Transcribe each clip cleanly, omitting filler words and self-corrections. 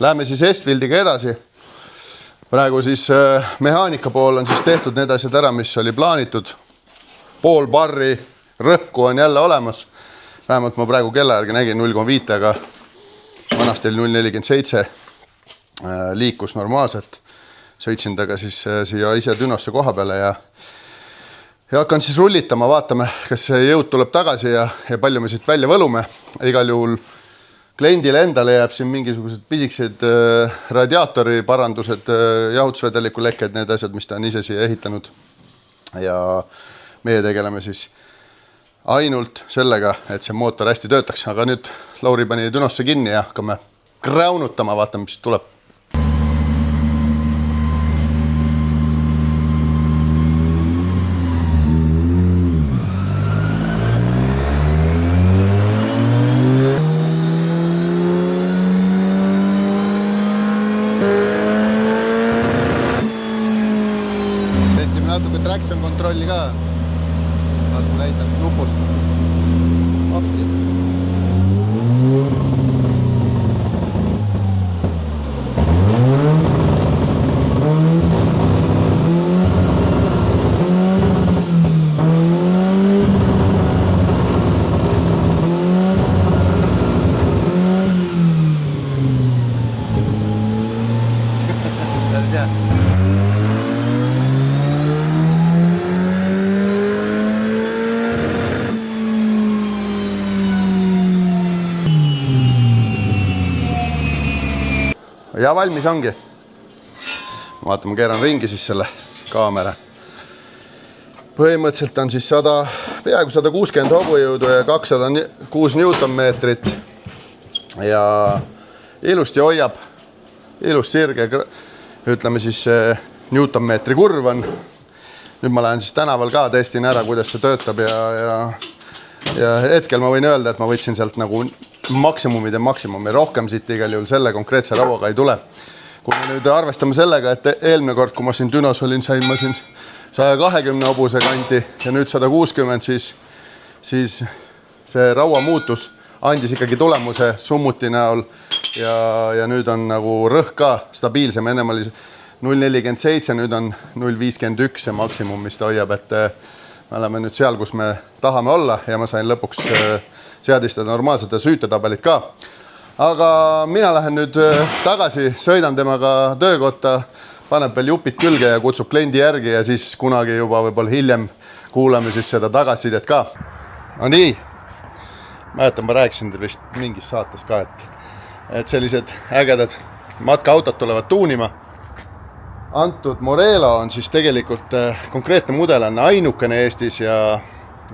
Läheme siis Estfieldiga edasi. Praegu siis mehaanika pool on siis tehtud need asjad ära, mis oli plaanitud. Pool barri rõhku on jälle olemas. Vähemalt ma praegu kella järgi nägin 0,5, aga vanasti oli 0,47. Liikus normaalselt. Sõitsin taga siis siia ise Dünosse koha peale ja hakkan siis rullitama, vaatame, kas see jõud tuleb tagasi ja palju me siit välja võlume. Igal juhul kliendile endale jääb siin mingisugused pisikesed radiaatori parandused, jahutusvedeliku lekked, need asjad, mis ta on ise siia ehitanud. Ja meie tegeleme siis ainult sellega, et see mootor hästi töötaks. Aga nüüd Lauri pani Dünosse kinni ja hakkame kraunutama, vaatame, mis siit tuleb. Natuke traction kontrolli ka. Vaatame näitab nupust. Hopsti. Päris hea. Ja valmis ongi. Vaatame, keeran ringi siis selle kaamera. Põhimõtteliselt on siis peaaegu 160 hobujõudu ja 206 newtonmeetrit. Ja ilusti hoiab, ilus sirge, ütleme siis newtonmeetri kurv on. Nüüd ma lähen siis tänaval ka, testin ära, kuidas see töötab ja hetkel ma võin öelda, et ma võtsin sealt nagu maksimumid ja maksimumi. Rohkem siit igal juhul selle konkreetse rauaga ei tule. Kui me nüüd arvestame sellega, et eelmine kord, kui ma siin Dünos olin, sain ma siin 120 hobuse kanti ja nüüd 160, siis see raua muutus andis ikkagi tulemuse summuti näol ja nüüd on nagu rõhk ka stabiilsem. Ennem oli 0,47, nüüd on 0,51 ja maksimum, mis ta hoiab, et me oleme nüüd seal, kus me tahame olla ja ma sain lõpuks seadistada normaalsete süütetabelit ka. Aga mina lähen nüüd tagasi, sõidan temaga töökotta, paneb veel jupid külge ja kutsub kliendi järgi ja siis kunagi juba võib-olla hiljem kuulame siis seda tagasisidet ka. No nii, mäletan, ma rääkisin teil vist mingis saates ka, et sellised ägedad matkaautod tulevad tuunima. Antud Morelo on siis tegelikult konkreetne mudel on ainukene Eestis ja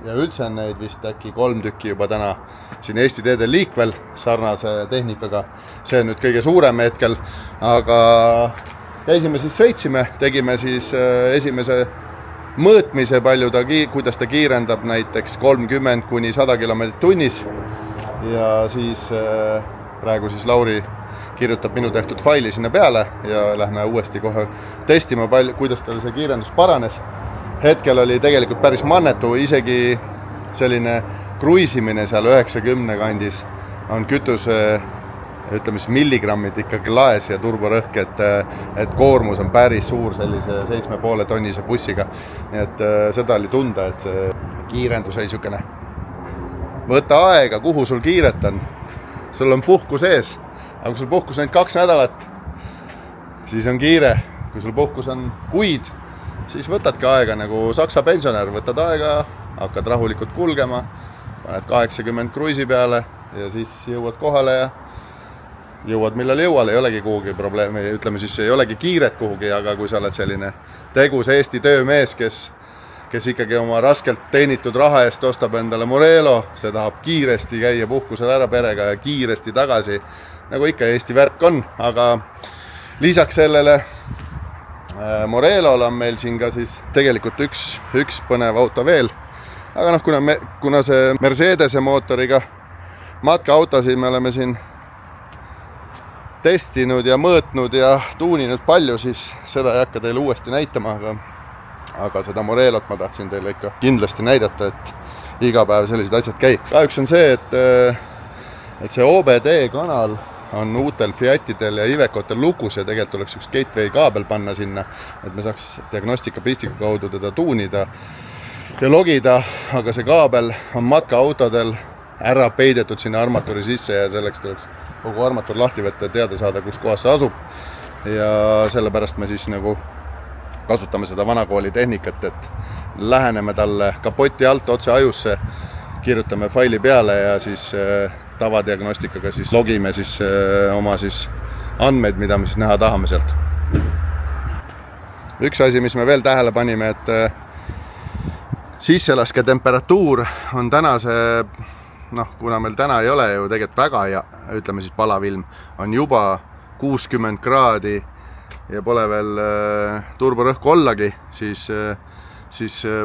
üldse on neid vist äkki 3 tükki juba täna siin Eesti teedel liikvel sarnase tehnikaga. See on nüüd kõige suurem hetkel, aga käisime siis sõitsime, tegime siis esimese mõõtmise palju kuidas ta kiirendab näiteks 30 kuni 100 km tunnis ja siis praegu siis Lauri kirjutab minu tehtud faili sinna peale ja lähme uuesti kohe testima, kuidas tal see kiirendus paranes. Hetkel oli tegelikult päris mannetu, isegi selline kruisimine seal 90 kandis on kütuse, ütleme siis milligrammid ikkagi laes ja turborõhk, et koormus on päris suur sellise 7,5 tonnise bussiga. Nii et seda oli tunda, et see kiirendus oli sükene. Võta aega, kuhu sul kiiret on. Sul on puhkus ees, aga kui sul puhkus on 2 nädalat, siis on kiire. Kui sul puhkus on kuid, siis võtadki aega nagu saksa pensionär, võtad aega, hakkad rahulikult kulgema, paned 80 kruisi peale ja siis jõuad kohale ja jõuad millal jõual, ei olegi kuhugi probleemi, ütleme siis ei olegi kiiret kuhugi, aga kui sa oled selline tegus Eesti töömees, kes ikkagi oma raskelt teenitud raha eest ostab endale Morelo, see tahab kiiresti käia puhkusel ära perega ja kiiresti tagasi, nagu ikka Eesti värk on, aga lisaks sellele Morelol on meil siin ka siis tegelikult üks põnev auto veel. Aga kuna see Mercedese mootoriga matkaautosid me oleme siin testinud ja mõõtnud ja tuuninud palju, siis seda ei hakka teile uuesti näitama, aga seda Morelot ma tahtsin teile ikka kindlasti näidata, et iga päev sellised asjad käib. Kahjuks on see, et see OBD kanal on uutel Fiatidel ja Ivecotel lukus ja tegelikult oleks üks gateway kaabel panna sinna, et me saaks diagnostikapistiku kaudu teda tuunida ja logida, aga see kaabel on matkaautodel ära peidetud sinna armatuuri sisse ja selleks tuleks kogu armatuur lahti võtta ja teada saada, kus kohas see asub. Ja sellepärast me siis nagu kasutame seda vanakooli tehnikat, et läheneme talle kapoti alt otse ajusse, kirjutame faili peale ja siis tavadiagnostikaga siis logime siis oma siis andmeid, mida me siis näha tahame sealt. Üks asi, mis me veel tähele panime, et sisselaske temperatuur on tänase, kuna meil täna ei ole ju tegelikult väga ja ütleme siis palavilm, on juba 60 kraadi ja pole veel turborõhku ollagi, siis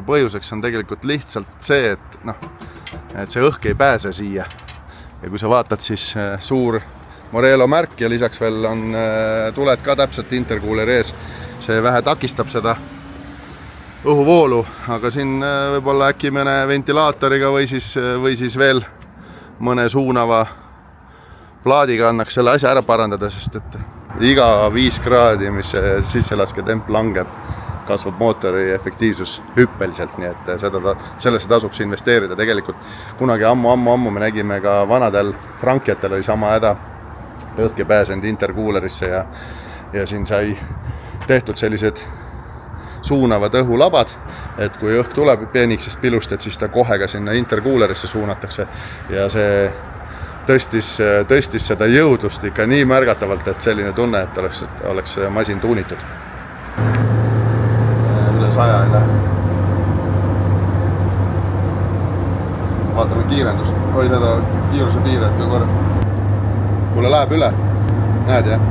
põhjuseks on tegelikult lihtsalt see, et see õhk ei pääse siia. Ja kui sa vaatad, siis suur Morello märk ja lisaks veel on tuled ka täpselt intercooleri ees. See vähe takistab seda õhuvoolu, aga siin võib-olla äkki mõne ventilaatoriga või siis veel mõne suunava plaadiga annaks selle asja ära parandada, sest et iga 5 kraadi, mis see sisselaske temp langeb, kasvab mootori efektiivsus hüppeliselt, nii et sellesse tasuks investeerida. Tegelikult kunagi ammu me nägime ka vanadel Frankiatel oli sama häda, õhk ei pääsenud intercoolerisse ja siin sai tehtud sellised suunavad õhulabad, et kui õhk tuleb peeniksest pilust, et siis ta kohe ka sinna intercoolerisse suunatakse ja see tõstis seda jõudlust ikka nii märgatavalt, et selline tunne, et oleks masin tuunitud. Üle 100 ei lähe. Vaatame kiirendust. Või seda kiiruse piiret ka korra. Kuule läheb üle. Näed jah?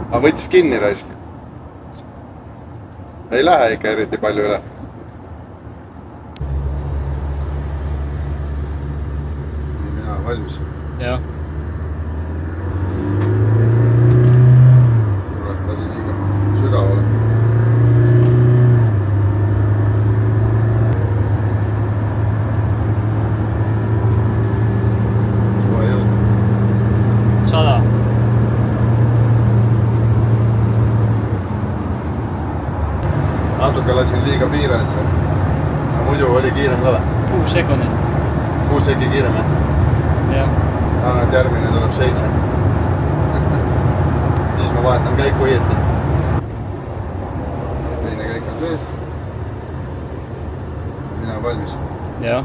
Aga võitis kinni raisk. Ei lähe ikka eriti palju üle. Nii, mina olen valmis. Jah. Kurat, lasi liiga sügavale. Suva ei jõudnud. 100. Natuke lasin liiga piiresse. Muidu oli kiirem ka või? 6 sekundit. 6 sekki kiirem, jah? Jah. Tahan, et järgmine tuleb 7. Siis ma vahetan käiku õieti. Teine käik on sees. Mina olen valmis. Jah.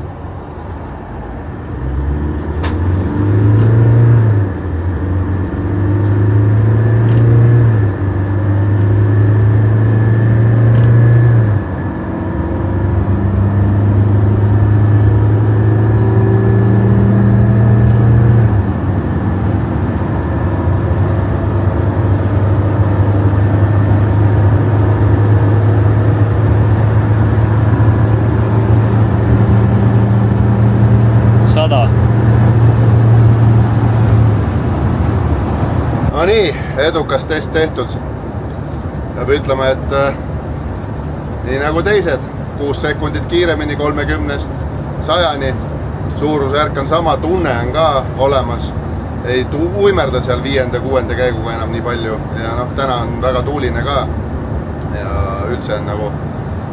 No nii, edukas test tehtud. Peab ütlema, et nii nagu teised, 6 sekundit kiiremini 30-st 100-ni. Suurusjärk on sama, tunne on ka olemas. Ei uimerda seal 5-6 käiguga enam nii palju. Ja täna on väga tuuline ka. Ja üldse on nagu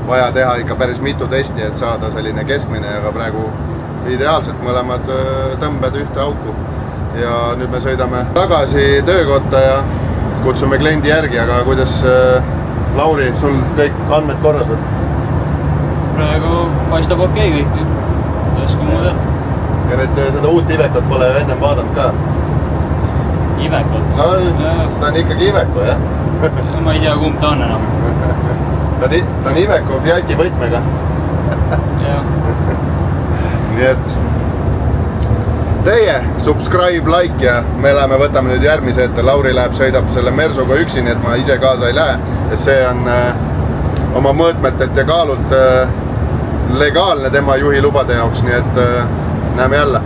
vaja teha ikka päris mitu testi, et saada selline keskmine, aga praegu ideaalselt mõlemad tõmbed ühte auku. Ja nüüd me sõidame tagasi töökotta ja kutsume kliendi järgi, aga kuidas, Lauri, sul kõik andmed korras on? Praegu paistab okei kõik. Tõesku muuda. Ja nüüd seda uut Ivecot pole ennem vaadanud ka? Ivecot? No, ta on ikkagi Iveco, jah? Ma ei tea, kumb ta on enam. Ta on Iveco Fiati võtmega. Jah. Nii et teie subscribe, like ja me võtame nüüd järgmise ette. Lauri läheb, sõidab selle Mersuga üksi, nii et ma ise kaasa ei lähe. Et see on oma mõõtmetelt ja kaalult legaalne tema juhilubade jaoks, nii et näeme jälle.